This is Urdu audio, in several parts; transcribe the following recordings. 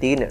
$3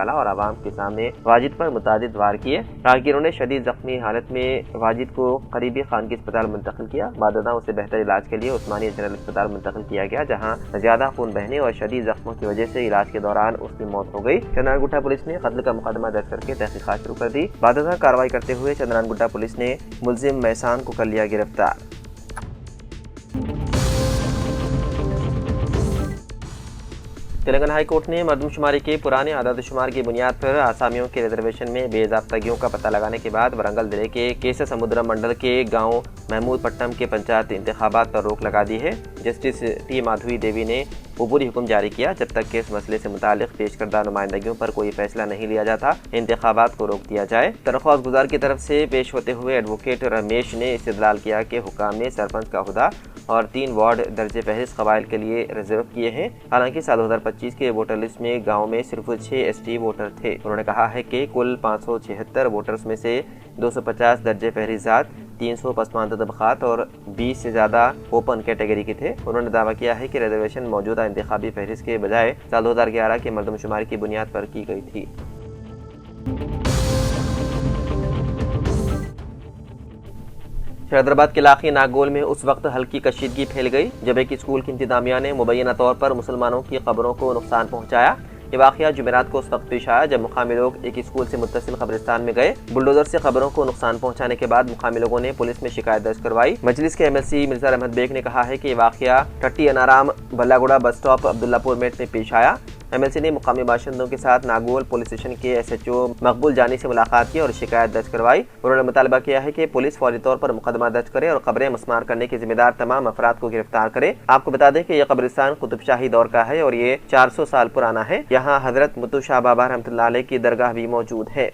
نکالا اور عوام کے سامنے واجد پر متعدد وار کیے۔ راہگیروں نے شدید زخمی حالت میں واجد کو قریبی خانگی اسپتال منتقل کیا۔ بعد ازاں اسے بہتر علاج کے لیے عثمانیہ جنرل اسپتال منتقل کیا گیا، جہاں زیادہ خون بہنے اور شدید زخموں کی وجہ سے علاج کے دوران اس کی موت ہو گئی۔ چندران گٹھا پولیس نے قتل کا مقدمہ درج کر کے تحقیقات شروع کر دی۔ بعد ازاں کارروائی کرتے ہوئے چندران گٹھا پولیس نے ملزم محسان کو کر لیا گرفتار۔ تلنگانہ ہائی کورٹ نے مردم شماری کے پرانے اعداد و شمار کی بنیاد پر آسامیوں کے ریزرویشن میں بے ضابطگیوں کا پتہ لگانے کے بعد ورنگل ضلع کے کیسا سمودرم منڈل کے گاؤں محمود پٹنم کے پنچایت انتخابات پر روک لگا دی ہے۔ جسٹس ٹی مادھوی دیوی نے عبوری حکم جاری کیا، جب تک کہ اس مسئلے سے متعلق پیش کردہ نمائندگیوں پر کوئی فیصلہ نہیں لیا جاتا انتخابات کو روک دیا جائے۔ درخواست گزار کی طرف سے پیش ہوتے ہوئے ایڈوکیٹ رمیش نے استدلال کیا کہ حکام نے سرپنچ کا عہدہ اور 3 وارڈ درجہ فہرست قبائل کے لیے ریزرو کیے ہیں، حالانکہ سال 2025 کے ووٹر لسٹ میں گاؤں میں صرف 6 ایس ٹی ووٹر تھے۔ انہوں نے کہا ہے کہ کل 576 ووٹرز میں سے 250 درجہ فہرست ذات، 300 پسماندہ طبقات اور 20 سے زیادہ اوپن کیٹیگری کے تھے۔ انہوں نے دعویٰ کیا ہے کہ ریزرویشن موجودہ انتخابی فہرست کے بجائے سال 2011 کے مردم شماری کی بنیاد پر کی گئی تھی۔ حیدرآباد کے علاقے ناگول میں اس وقت ہلکی کشیدگی پھیل گئی جب ایک اسکول کی انتظامیہ نے مبینہ طور پر مسلمانوں کی قبروں کو نقصان پہنچایا۔ یہ واقعہ جمعرات کو اس وقت پیش آیا جب مقامی لوگ ایک اسکول سے متصل قبرستان میں گئے۔ بلڈوزر سے قبروں کو نقصان پہنچانے کے بعد مقامی لوگوں نے پولیس میں شکایت درج کروائی۔ مجلس کے MLC مرزا احمد بیگ نے کہا ہے کہ یہ واقعہ ٹٹی انارام بلاگوڑا بس اسٹاپ عبداللہ پور میٹ میں پیش آیا۔ MLC نے مقامی باشندوں کے ساتھ ناگول پولیس اسٹیشن کے SHO مقبول جانی سے ملاقات کی اور شکایت درج کروائی۔ انہوں نے مطالبہ کیا ہے کہ پولیس فوری طور پر مقدمہ درج کرے اور قبریں مسمار کرنے کے ذمہ دار تمام افراد کو گرفتار کرے۔ آپ کو بتا دیں کہ یہ قبرستان قطب شاہی دور کا ہے اور یہ 400 سال پرانا ہے۔ یہاں حضرت متو شاہ بابا رحمۃ اللہ علیہ کی درگاہ بھی موجود ہے۔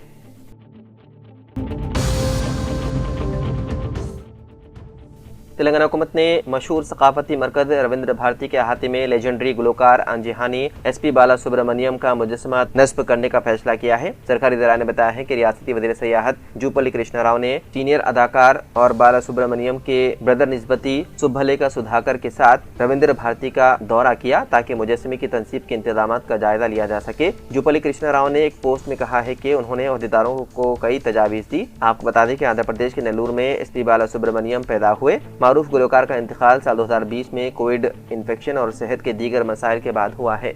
تلنگانہ حکومت نے مشہور ثقافتی مرکز روندر بھارتی کے احاطے میں لیجنڈری گلوکار انجہانی SP بالا سبرامنیم کا مجسمہ نصب کرنے کا فیصلہ کیا ہے۔ سرکاری ذرائع نے بتایا ہے کہ ریاستی وزیر سیاحت جوپلی کرشنا راؤ نے سینئر اداکار اور بالا سبرامنیم کے بردر نسبتی سبھلے کا سدھاکر کے ساتھ روندر بھارتی کا دورہ کیا تاکہ مجسمے کی تنصیب کے انتظامات کا جائزہ لیا جا سکے۔ جوپلی کرشنا راؤ نے ایک پوسٹ میں کہا ہے کہ انہوں نے عہدیداروں کو کئی تجاویز دی۔ آپ کو بتا دیں کہ آندھرا پردیش کے نیلور میں SP بالا سبرامنیم پیدا ہوئے۔ معروف گلوکار کا انتقال سال 2020 میں کووڈ انفیکشن اور صحت کے دیگر مسائل کے بعد ہوا ہے۔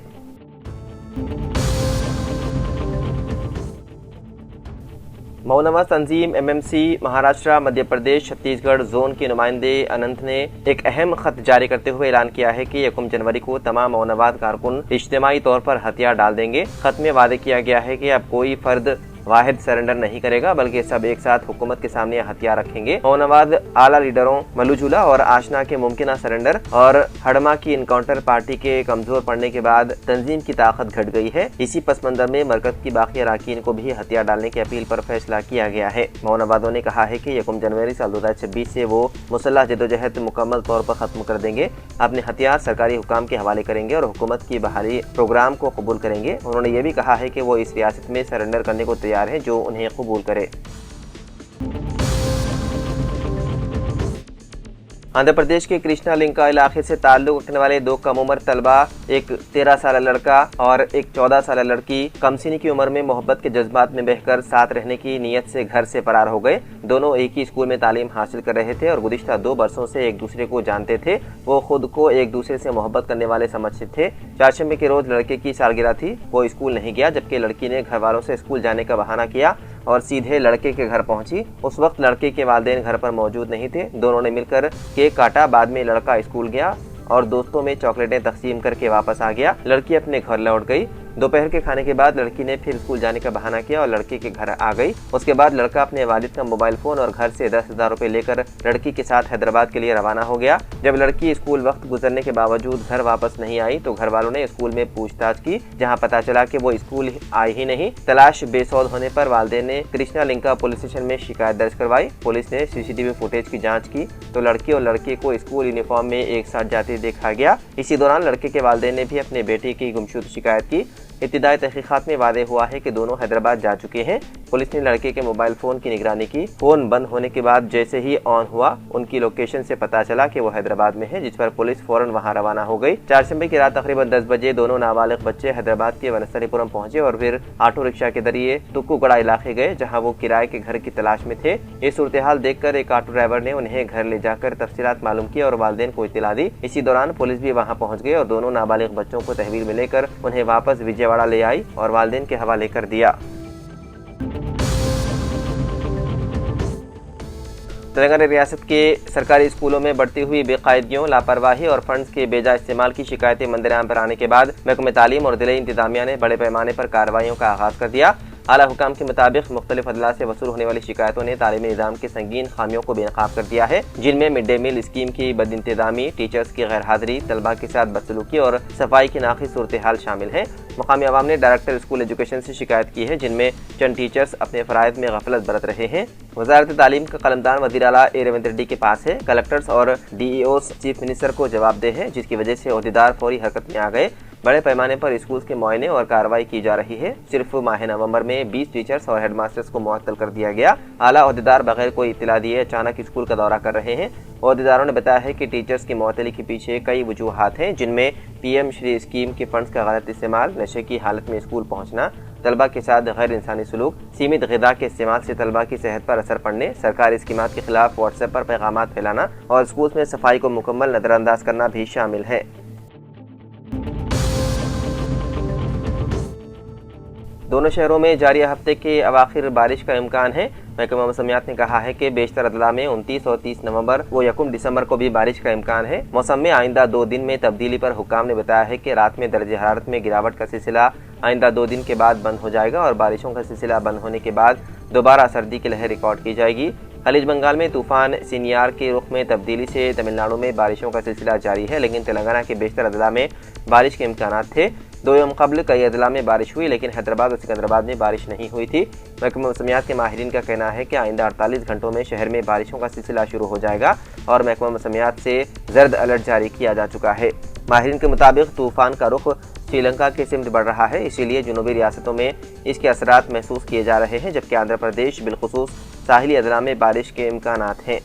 مونواز تنظیم MMC مہاراشٹرا، مدھیہ پردیش، چھتیس گڑھ زون کے نمائندے اننت نے ایک اہم خط جاری کرتے ہوئے اعلان کیا ہے کہ 1 جنوری کو تمام مونواز کارکن اجتماعی طور پر ہتھیار ڈال دیں گے۔ خط میں وعدے کیا گیا ہے کہ اب کوئی فرد واحد سرنڈر نہیں کرے گا بلکہ سب ایک ساتھ حکومت کے سامنے ہتھیار رکھیں گے۔ مونواز اعلیٰ لیڈروں ملو جھولا اور آشنا کے ممکنہ سرنڈر اور ہڈما کی انکاؤنٹر پارٹی کے کمزور پڑنے کے بعد تنظیم کی طاقت گھٹ گئی ہے۔ اسی پس منظر میں مرکز کی باقی اراکین کو بھی ہتھیار ڈالنے کی اپیل پر فیصلہ کیا گیا ہے۔ مونوازوں نے کہا ہے کہ 1 جنوری سال 2026 سے وہ مسلح جدوجہد مکمل طور پر ختم کر دیں گے، اپنے ہتھیار سرکاری حکام کے حوالے کریں گے اور حکومت کی بحالی پروگرام کو قبول کریں گے۔ انہوں نے یہ بھی کہا ہے کہ وہ اس ریاست میں سرنڈر کرنے کو تیار ہیں جو انہیں قبول کرے۔ آندھرا پردیش کے کرشنا لنکا علاقے سے تعلق رکھنے والے 2 کم عمر طلبہ، ایک 13 سالہ لڑکا اور ایک 14 سالہ لڑکی، کم سنی کی عمر میں محبت کے جذبات میں بہہ کر ساتھ رہنے کی نیت سے گھر سے فرار ہو گئے۔ دونوں ایک ہی اسکول میں تعلیم حاصل کر رہے تھے اور گزشتہ 2 برسوں سے ایک دوسرے کو جانتے تھے۔ وہ خود کو ایک دوسرے سے محبت کرنے والے سمجھتے تھے۔ چہارشنبے کے روز لڑکے کی سالگرہ تھی، وہ اسکول نہیں گیا، جبکہ لڑکی نے گھر والوں سے اسکول جانے کا بہانہ کیا اور سیدھے لڑکے کے گھر پہنچی۔ اس وقت لڑکے کے والدین گھر پر موجود نہیں تھے۔ دونوں نے مل کر کیک کاٹا، بعد میں لڑکا اسکول گیا اور دوستوں میں چاکلیٹیں تقسیم کر کے واپس آ گیا۔ لڑکی اپنے گھر لوٹ گئی۔ دوپہر کے کھانے کے بعد لڑکی نے پھر اسکول جانے کا بہانہ کیا اور لڑکے کے گھر آ گئی۔ اس کے بعد لڑکا اپنے والد کا موبائل فون اور گھر سے 10,000 روپے لے کر لڑکی کے ساتھ حیدرآباد کے لیے روانہ ہو گیا۔ جب لڑکی اسکول وقت گزرنے کے باوجود گھر واپس نہیں آئی تو گھر والوں نے اسکول میں پوچھ تاچھ کی، جہاں پتہ چلا کہ وہ اسکول آئی ہی نہیں۔ تلاش بے سود ہونے پر والدین نے کرشنا لنکا پولیس اسٹیشن میں شکایت درج کروائی۔ پولیس نے CCTV فوٹیج کی جانچ کی تو لڑکی اور لڑکے کو اسکول یونیفارم میں ایک ساتھ جاتے دیکھا گیا۔ اسی دوران لڑکے کے والدین نے بھی اپنے بیٹے کی گمشدہ شکایت کی۔ ابتدائی تحقیقات میں واضح ہوا ہے کہ دونوں حیدرآباد جا چکے ہیں۔ پولیس نے لڑکے کے موبائل فون کی نگرانی کی۔ فون بند ہونے کے بعد جیسے ہی آن ہوا ان کی لوکیشن سے پتہ چلا کہ وہ حیدرآباد میں ہے، جس پر پولیس فوراً وہاں روانہ ہو گئی۔ چہارشنبے کی رات تقریباً 10 بجے دونوں نابالغ بچے حیدرآباد کے ونستری پورم پہنچے اور پھر آٹو رکشا کے ذریعے تکو گڑا علاقے گئے، جہاں وہ کرائے کے گھر کی تلاش میں تھے۔ یہ صورتحال دیکھ کر ایک آٹو ڈرائیور نے انہیں گھر لے جا کر تفصیلات معلوم کی اور والدین کو اطلاع دی۔ اسی دوران پولیس بھی وہاں پہنچ گئی اور دونوں نابالغ بچوں کو تحویل میں لے کر انہیں واپس وجے واڑہ لے آئی اور والدین کے حوالے کر دیا۔ تلنگانہ ریاست کے سرکاری اسکولوں میں بڑھتی ہوئی بے قاعدگیوں، لاپرواہی اور فنڈز کے بے جا استعمال کی شکایتیں منظر عام پر آنے کے بعد محکمہ تعلیم اور ضلعی انتظامیہ نے بڑے پیمانے پر کارروائیوں کا آغاز کر دیا۔ اعلیٰ حکام کے مطابق مختلف اضلاع سے وصول ہونے والی شکایتوں نے تعلیمی نظام کے سنگین خامیوں کو بے نقاب کر دیا ہے، جن میں مڈ ڈے میل اسکیم کی بد انتظامی، ٹیچرز کی غیر حاضری، طلباء کے ساتھ بدسلوکی اور صفائی کی ناقص صورتحال شامل ہیں۔ مقامی عوام نے ڈائریکٹر اسکول ایجوکیشن سے شکایت کی ہے، جن میں چند ٹیچرز اپنے فرائض میں غفلت برت رہے ہیں۔ وزارت تعلیم کا قلمدان وزیر اعلیٰ اے ریونت ریڈی کے پاس ہے۔ کلکٹرز اور D E Os chief minister کو جواب دہ ہیں، جس کی وجہ سے عہدیدار فوری حرکت میں آ گئے۔ بڑے پیمانے پر اسکولز کے معائنے اور کارروائی کی جا رہی ہے۔ صرف ماہ نومبر میں 20 ٹیچرز اور ہیڈ ماسٹرز کو معطل کر دیا گیا۔ اعلیٰ عہدیدار بغیر کوئی اطلاع دیے اچانک اسکول کا دورہ کر رہے ہیں۔ عہدیداروں نے بتایا ہے کہ ٹیچرز کی معطلی کے پیچھے کئی وجوہات ہیں، جن میں پی ایم شری اسکیم کے فنڈز کا غلط استعمال، نشے کی حالت میں اسکول پہنچنا، طلباء کے ساتھ غیر انسانی سلوک، سیمت غذا کے استعمال سے طلباء کی صحت پر اثر پڑنے، سرکاری اسکیمات کے خلاف واٹس ایپ پر پیغامات پھیلانا اور اسکولز میں صفائی کو مکمل نظر انداز کرنا بھی شامل ہے۔ دونوں شہروں میں جاری ہفتے کے اواخر بارش کا امکان ہے۔ محکمہ موسمیات نے کہا ہے کہ بیشتر اضلاع میں 29 اور 30 نومبر و 1 دسمبر کو بھی بارش کا امکان ہے۔ موسم میں آئندہ 2 دن میں تبدیلی پر حکام نے بتایا ہے کہ رات میں درجہ حرارت میں گراوٹ کا سلسلہ آئندہ 2 دن کے بعد بند ہو جائے گا اور بارشوں کا سلسلہ بند ہونے کے بعد دوبارہ سردی کی لہر ریکارڈ کی جائے گی۔ خلیج بنگال میں طوفان سینیار کے رخ میں تبدیلی سے تمل ناڈو میں بارشوں کا سلسلہ جاری ہے، لیکن تلنگانہ کے بیشتر اضلاع میں بارش کے امکانات تھے۔ 2 یوم قبل کئی اضلاع میں بارش ہوئی، لیکن حیدرآباد اور سکندرآباد میں بارش نہیں ہوئی تھی۔ محکمہ موسمیات کے ماہرین کا کہنا ہے کہ آئندہ 48 گھنٹوں میں شہر میں بارشوں کا سلسلہ شروع ہو جائے گا اور محکمہ موسمیات سے زرد الرٹ جاری کیا جا چکا ہے۔ ماہرین کے مطابق طوفان کا رخ سری لنکا کی سمت بڑھ رہا ہے، اسی لیے جنوبی ریاستوں میں اس کے اثرات محسوس کیے جا رہے ہیں، جبکہ آندھرا پردیش بالخصوص ساحلی اضلاع میں بارش کے امکانات ہیں۔